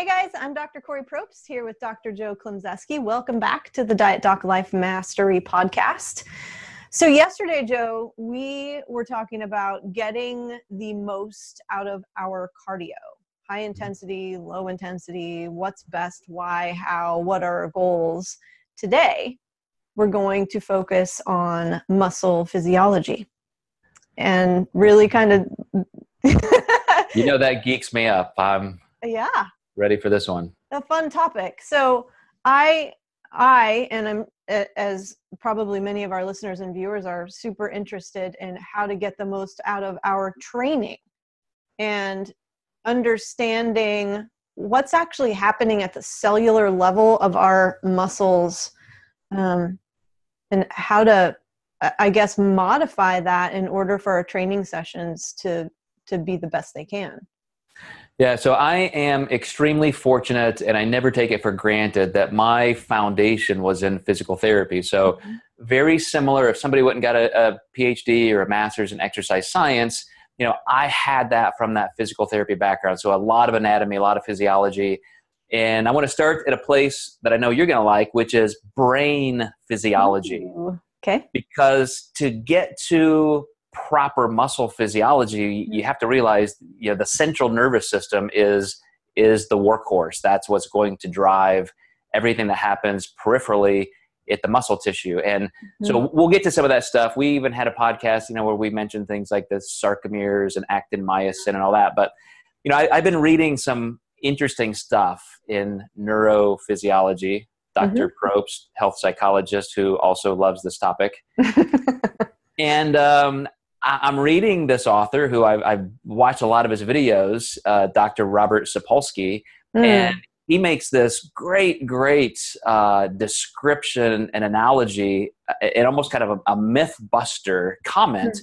guys, I'm Dr. Kori Probst here with Dr. Joe Klimzeski. Welcome back to the Diet Doc Life Mastery podcast. So yesterday, Joe, we were talking about getting the most out of our cardio. High intensity, low intensity, what's best, why, how, what are our goals. Today, we're going to focus on muscle physiology and really kind of... You know, that geeks me up. I'm ready for this one. A fun topic. So I and I'm, as probably many of our listeners and viewers are, super interested in how to get the most out of our training and understanding what's actually happening at the cellular level of our muscles, and how to, I guess, modify that in order for our training sessions to be the best they can. Yeah, so I am extremely fortunate, and I never take it for granted, that my foundation was in physical therapy. So very similar, if somebody went and got a PhD or a master's in exercise science, you know, I had that from that physical therapy background. So a lot of anatomy, a lot of physiology. And I want to start at a place that I know you're going to like, which is brain physiology. Ooh, okay. Because to get to proper muscle physiology, you have to realize, you know, the central nervous system is the workhorse. That's what's going to drive everything that happens peripherally at the muscle tissue. And so we'll get to some of that stuff. We even had a podcast, you know, where we mentioned things like the sarcomeres and actin, myosin and all that. But, you know, I've been reading some interesting stuff in neurophysiology. Dr. Probst, health psychologist who also loves this topic. And I'm reading this author who I've watched a lot of his videos, Dr. Robert Sapolsky, and he makes this great description and analogy, and almost kind of a myth buster comment,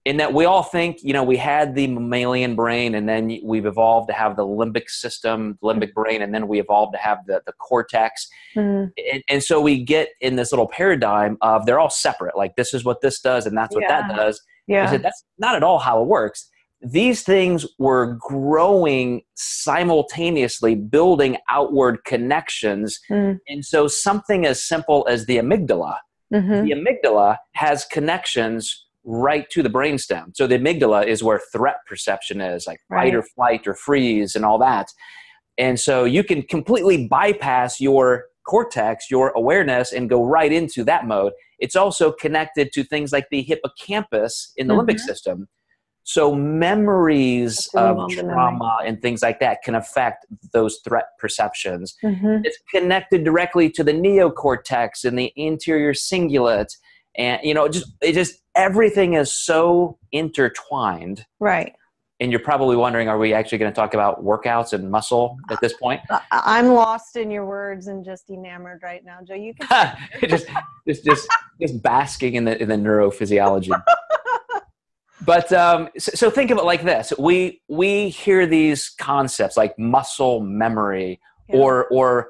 in that we all think, you know, we had the mammalian brain, and then we've evolved to have the limbic system, limbic brain, and then we evolved to have the cortex. And so we get in this little paradigm of they're all separate. Like, this is what this does, and that's what that does. I said, that's not at all how it works. These things were growing simultaneously, building outward connections. And so something as simple as the amygdala, the amygdala has connections right to the brainstem. So the amygdala is where threat perception is, like fight or flight or freeze and all that. And so you can completely bypass your cortex, your awareness, and go right into that mode. It's also connected to things like the hippocampus in the limbic system. So memories of trauma and things like that can affect those threat perceptions. It's connected directly to the neocortex and the anterior cingulate. And, you know, just everything is so intertwined. Right. And you're probably wondering, are we actually going to talk about workouts and muscle at this point? I'm lost in your words and just enamored right now, Joe. You can just basking in the neurophysiology. But so think of it like this: we hear these concepts like muscle memory, or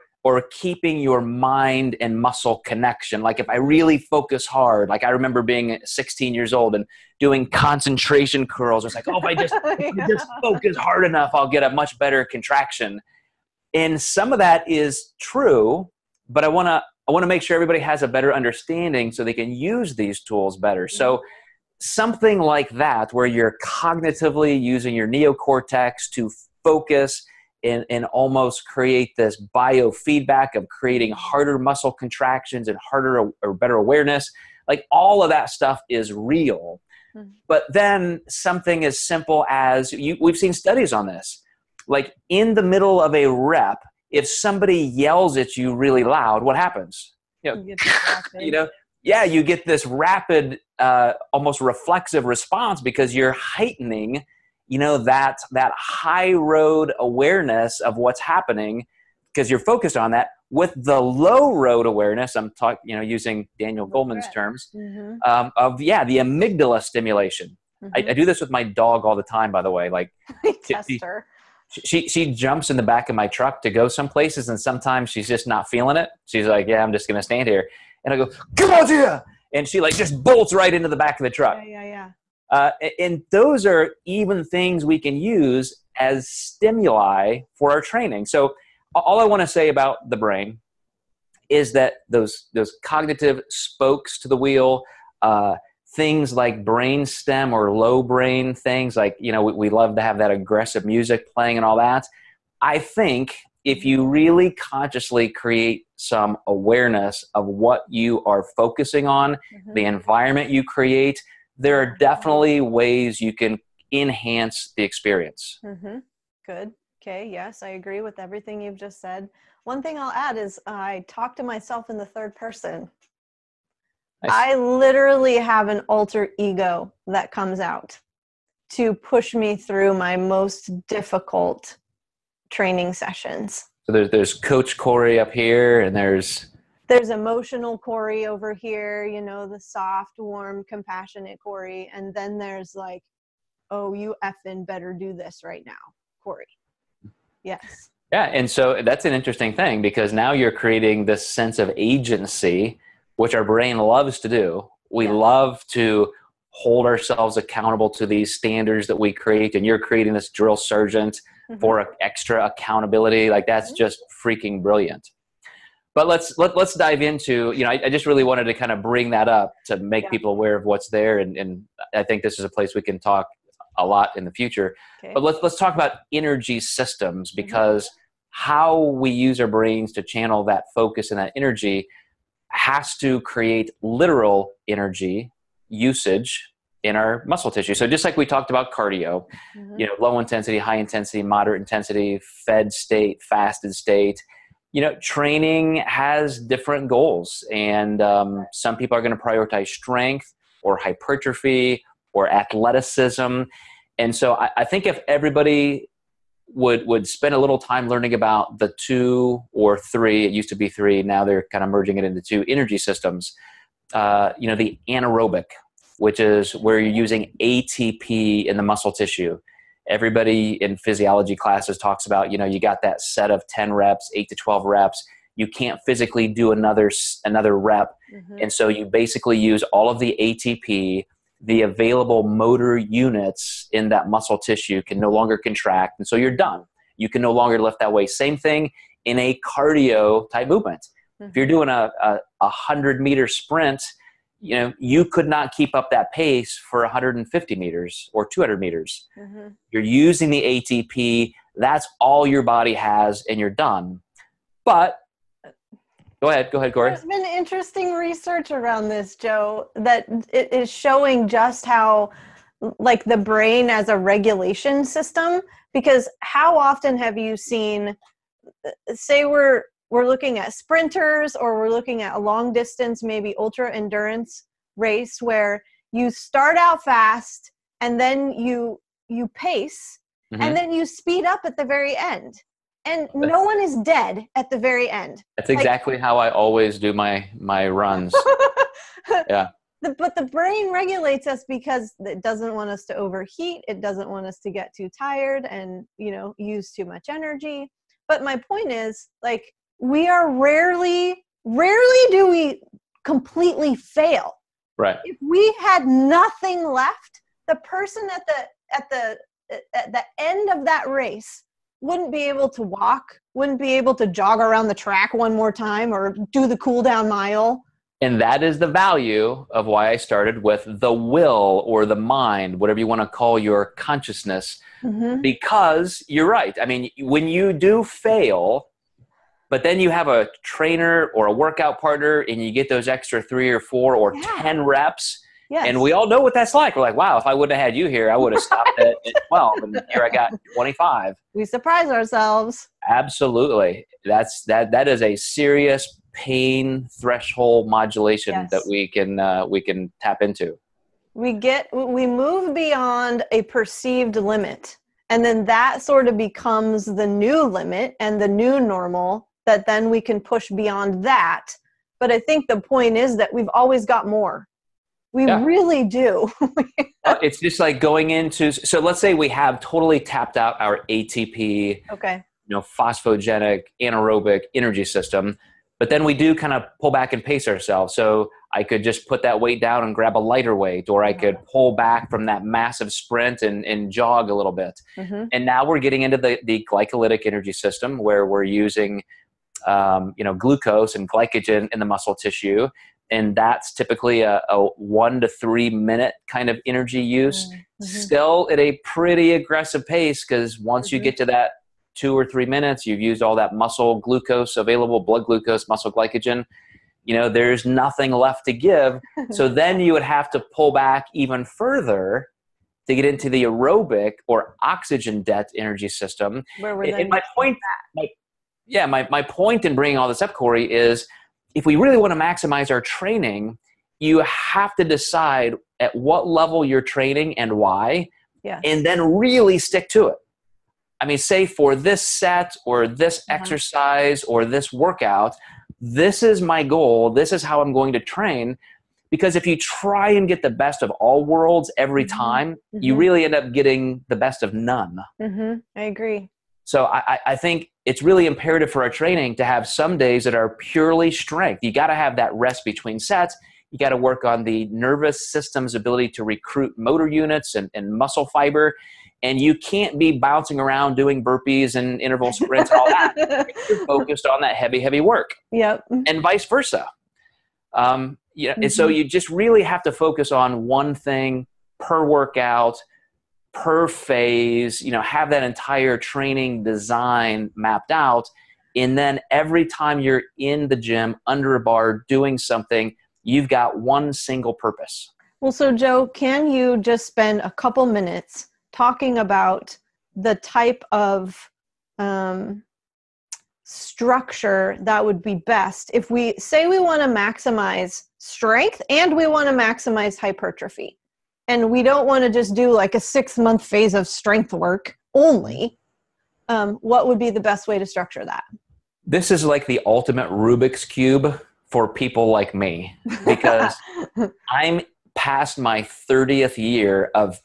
keeping your mind and muscle connection. Like, if I really focus hard, like I remember being 16 years old and doing concentration curls. It's like, oh, if I just focus hard enough, I'll get a much better contraction. And some of that is true, but I want to make sure everybody has a better understanding so they can use these tools better. So something like that, where you're cognitively using your neocortex to focus and almost create this biofeedback of creating harder muscle contractions and harder or better awareness. Like, all of that stuff is real. But then something as simple as, we've seen studies on this, like in the middle of a rep, if somebody yells at you really loud, what happens? You get this rapid, almost reflexive response, because you're heightening, you know, that high road awareness of what's happening, because you're focused on that. With the low road awareness, I'm talking, you know, using Daniel Goleman's terms, of the amygdala stimulation. I do this with my dog all the time, by the way. Like, she jumps in the back of my truck to go some places, and sometimes she's just not feeling it. She's like, yeah, I'm just going to stand here. And I go, come on, Tia! And she like just bolts right into the back of the truck. And those are even things we can use as stimuli for our training. So all I want to say about the brain is that those cognitive spokes to the wheel, things like brain stem or low brain things, like, we love to have that aggressive music playing and all that. I think if you really consciously create some awareness of what you are focusing on, the environment you create, there are definitely ways you can enhance the experience. Good. Okay. Yes, I agree with everything you've just said. One thing I'll add is I talk to myself in the third person. Nice. I literally have an alter ego that comes out to push me through my most difficult training sessions. So there's Coach Kori up here, and there's emotional Kori over here, the soft, warm, compassionate Kori. And then there's like, oh, you effing better do this right now, Kori. Yes. Yeah. And so that's an interesting thing, because now you're creating this sense of agency, which our brain loves to do. We love to hold ourselves accountable to these standards that we create. And you're creating this drill sergeant for extra accountability. Like, that's just freaking brilliant. But let's dive into, I just really wanted to kind of bring that up to make people aware of what's there. And I think this is a place we can talk a lot in the future. Okay. But let's talk about energy systems, because how we use our brains to channel that focus and that energy has to create literal energy usage in our muscle tissue. So just like we talked about cardio, low intensity, high intensity, moderate intensity, fed state, fasted state, training has different goals. And some people are going to prioritize strength or hypertrophy or athleticism. And so I think if everybody would spend a little time learning about the 2 or 3, it used to be 3, now they're kind of merging it into 2 energy systems, the anaerobic, which is where you're using ATP in the muscle tissue. Everybody in physiology classes talks about, you got that set of 10 reps, 8 to 12 reps. You can't physically do another rep. And so you basically use all of the ATP. The available motor units in that muscle tissue can no longer contract. And so you're done. You can no longer lift that way. Same thing in a cardio type movement. If you're doing a 100-meter sprint, you could not keep up that pace for 150 meters or 200 meters. You're using the ATP. That's all your body has, and you're done. But Go ahead, Kori. There's been interesting research around this, Joe, that it is showing just how, like, the brain as a regulation system, because how often have you seen, say we're looking at sprinters, or we're looking at a long distance, maybe ultra endurance race, where you start out fast and then you pace and then you speed up at the very end. And no one is dead at the very end. That's exactly how I always do my runs. Yeah. But the brain regulates us because it doesn't want us to overheat. It doesn't want us to get too tired and, use too much energy. But my point is, like, we are rarely do we completely fail. Right. If we had nothing left, the person at the end of that race wouldn't be able to walk, wouldn't be able to jog around the track one more time or do the cool down mile. And that is the value of why I started with the will or the mind, whatever you want to call your consciousness, because you're right. I mean, when you do fail, but then you have a trainer or a workout partner and you get those extra 3 or 4 or 10 reps. Yes. And we all know what that's like. We're like, wow, if I wouldn't have had you here, I would have stopped at 12, and here I got 25. We surprise ourselves. Absolutely. That is a serious pain threshold modulation that we can tap into. We move beyond a perceived limit, and then that sort of becomes the new limit and the new normal, that then we can push beyond that. But I think the point is that we've always got more. We really do. It's just like going into, so let's say we have totally tapped out our ATP, phosphogenic, anaerobic energy system. But then we do kind of pull back and pace ourselves. So I could just put that weight down and grab a lighter weight, or I could pull back from that massive sprint and jog a little bit. And now we're getting into the glycolytic energy system, where we're using glucose and glycogen in the muscle tissue. And that's typically a 1 to 3 minute kind of energy use, still at a pretty aggressive pace, because once you get to that 2 or 3 minutes, you've used all that muscle glucose available, blood glucose, muscle glycogen, there's nothing left to give. So then you would have to pull back even further to get into the aerobic or oxygen debt energy system. And my point in bringing all this up, Kori, is if we really want to maximize our training, you have to decide at what level you're training and why, and then really stick to it. I mean, say for this set or this exercise or this workout, this is my goal. This is how I'm going to train. Because if you try and get the best of all worlds every time, you really end up getting the best of none. I agree. So I think it's really imperative for our training to have some days that are purely strength. You got to have that rest between sets. You got to work on the nervous system's ability to recruit motor units and muscle fiber. And you can't be bouncing around doing burpees and interval sprints and all that. You're focused on that heavy work. And vice versa. And so you just really have to focus on one thing per workout, per phase, have that entire training design mapped out. And then every time you're in the gym under a bar doing something, you've got one single purpose. Well, so Joe, can you just spend a couple minutes talking about the type of structure that would be best if we say we want to maximize strength and we want to maximize hypertrophy, and we don't want to just do like a 6-month phase of strength work only? What would be the best way to structure that? This is like the ultimate Rubik's Cube for people like me, because I'm past my 30th year of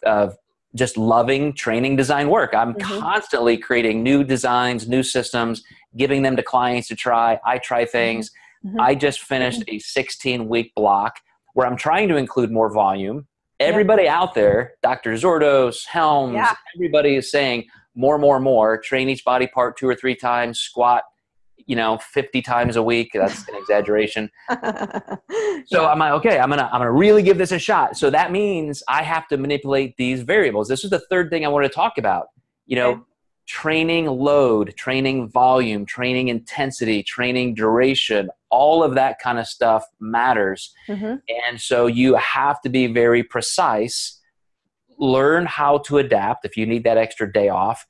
just loving training design work. I'm constantly creating new designs, new systems, giving them to clients to try. I try things. I just finished a 16-week block where I'm trying to include more volume. Everybody out there, Dr. Zordos, Helms, everybody is saying more, train each body part 2 or 3 times, squat, 50 times a week. That's an exaggeration. So I'm like, okay, I'm gonna really give this a shot. So that means I have to manipulate these variables. This is the third thing I want to talk about. Training load, training volume, training intensity, training duration, all of that kind of stuff matters. And so you have to be very precise, learn how to adapt if you need that extra day off.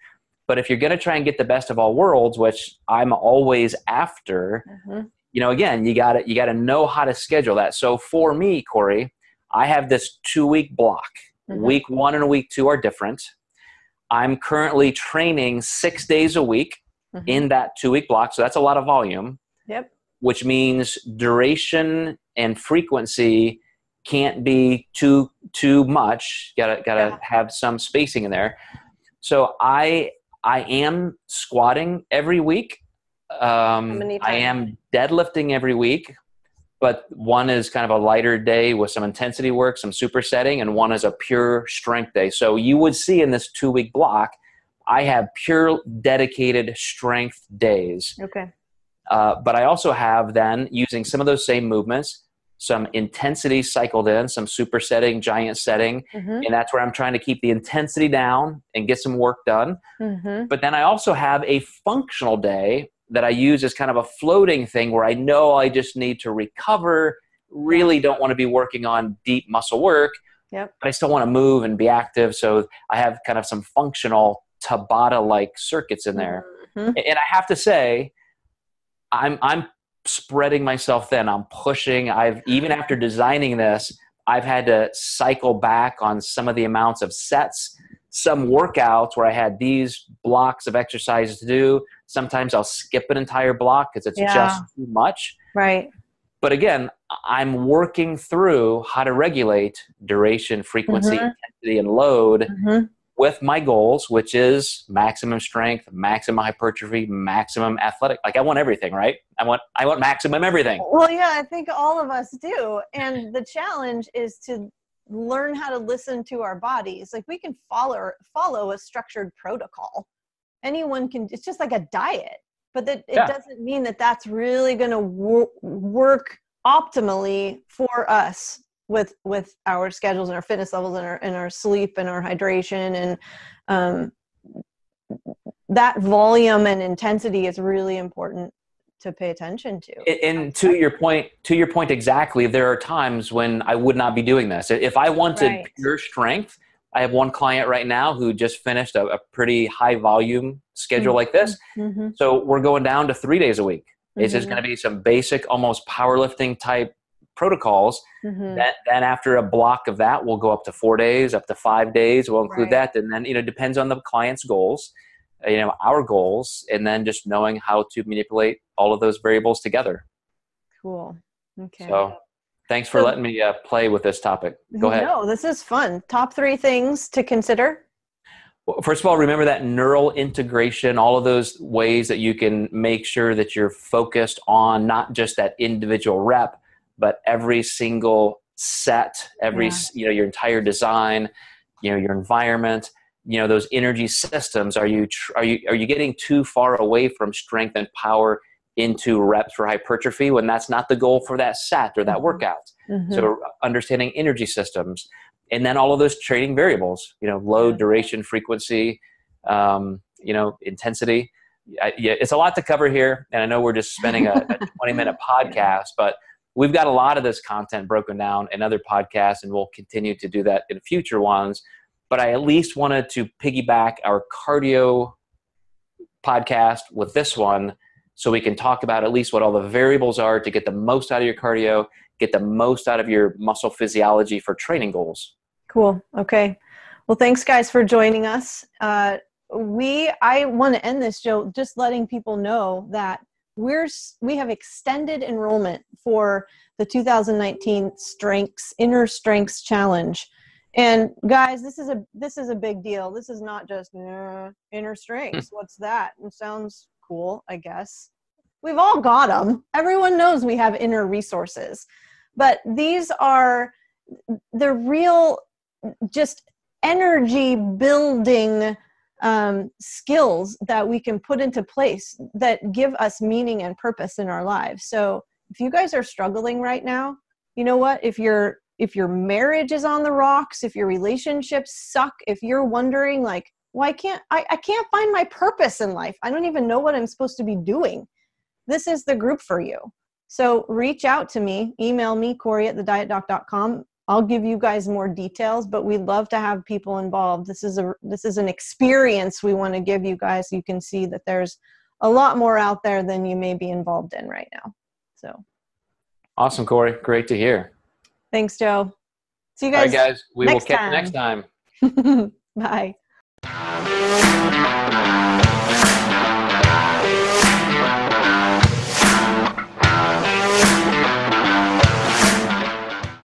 But if you're going to try and get the best of all worlds, which I'm always after, again, you got to know how to schedule that. So for me, Kori, I have this 2-week block. Week 1 and week 2 are different. I'm currently training 6 days a week in that 2-week block. So that's a lot of volume, which means duration and frequency can't be too much. Gotta have some spacing in there. So I am squatting every week. I am deadlifting every week, but one is kind of a lighter day with some intensity work, some supersetting, and one is a pure strength day. So you would see in this 2-week block, I have pure dedicated strength days. But I also have then, using some of those same movements, some intensity cycled in, some supersetting, giant setting. And that's where I'm trying to keep the intensity down and get some work done. But then I also have a functional day that I use as kind of a floating thing where I know I just need to recover, really don't want to be working on deep muscle work, but I still want to move and be active. So I have kind of some functional Tabata-like circuits in there. And I have to say, I'm spreading myself thin. I'm pushing. Even after designing this, I've had to cycle back on some of the amounts of sets. Some workouts where I had these blocks of exercises to do, sometimes I'll skip an entire block because it's just too much. But again, I'm working through how to regulate duration, frequency, intensity, and load with my goals, which is maximum strength, maximum hypertrophy, maximum athletic. Like I want everything, right? I want maximum everything. Well, yeah, I think all of us do. And the challenge is to learn how to listen to our bodies. Like we can follow a structured protocol. Anyone can, it's just like a diet, but that it doesn't mean that that's really going to work optimally for us with our schedules and our fitness levels and our sleep and our hydration. And that volume and intensity is really important to pay attention to. And to your point exactly, there are times when I would not be doing this. If I wanted pure strength, I have one client right now who just finished a pretty high volume schedule like this. So we're going down to 3 days a week. It's just going to be some basic, almost powerlifting type protocols. Then after a block of that, we'll go up to 4 days, up to 5 days. We'll include that. And then, depends on the client's goals, our goals, and then just knowing how to manipulate all of those variables together. Cool. Okay. So thanks for letting me play with this topic. Go ahead. No, this is fun. Top 3 things to consider. Well, first of all, remember that neural integration, all of those ways that you can make sure that you're focused on not just that individual rep, but every single set, your entire design, your environment, those energy systems. Are you getting too far away from strength and power into reps for hypertrophy when that's not the goal for that set or that workout? So understanding energy systems, and then all of those training variables, load, duration, frequency, intensity. It's a lot to cover here. And I know we're just spending a 20-minute podcast, but we've got a lot of this content broken down in other podcasts, and we'll continue to do that in future ones. But I at least wanted to piggyback our cardio podcast with this one so we can talk about at least what all the variables are to get the most out of your cardio, get the most out of your muscle physiology for training goals. Cool. Okay. Well, thanks guys for joining us. I want to end this, Joe, just letting people know that we have extended enrollment for the 2019 Inner Strengths Challenge. And guys, this is a big deal. This is not just inner strengths. What's that? It sounds cool, I guess. We've all got them. Everyone knows we have inner resources, but these are the real, just energy building skills that we can put into place that give us meaning and purpose in our lives. So if you guys are struggling right now, you know what? If your marriage is on the rocks, if your relationships suck, if you're wondering like, well, I can't find my purpose in life. I don't even know what I'm supposed to be doing. This is the group for you. So reach out to me, email me, Kori@thedietdoc.com. I'll give you guys more details, but we'd love to have people involved. This is an experience we want to give you guys. You can see that there's a lot more out there than you may be involved in right now. So awesome, Kori. Great to hear. Thanks, Joe. See you guys. All right, guys. We will catch you next time. Bye.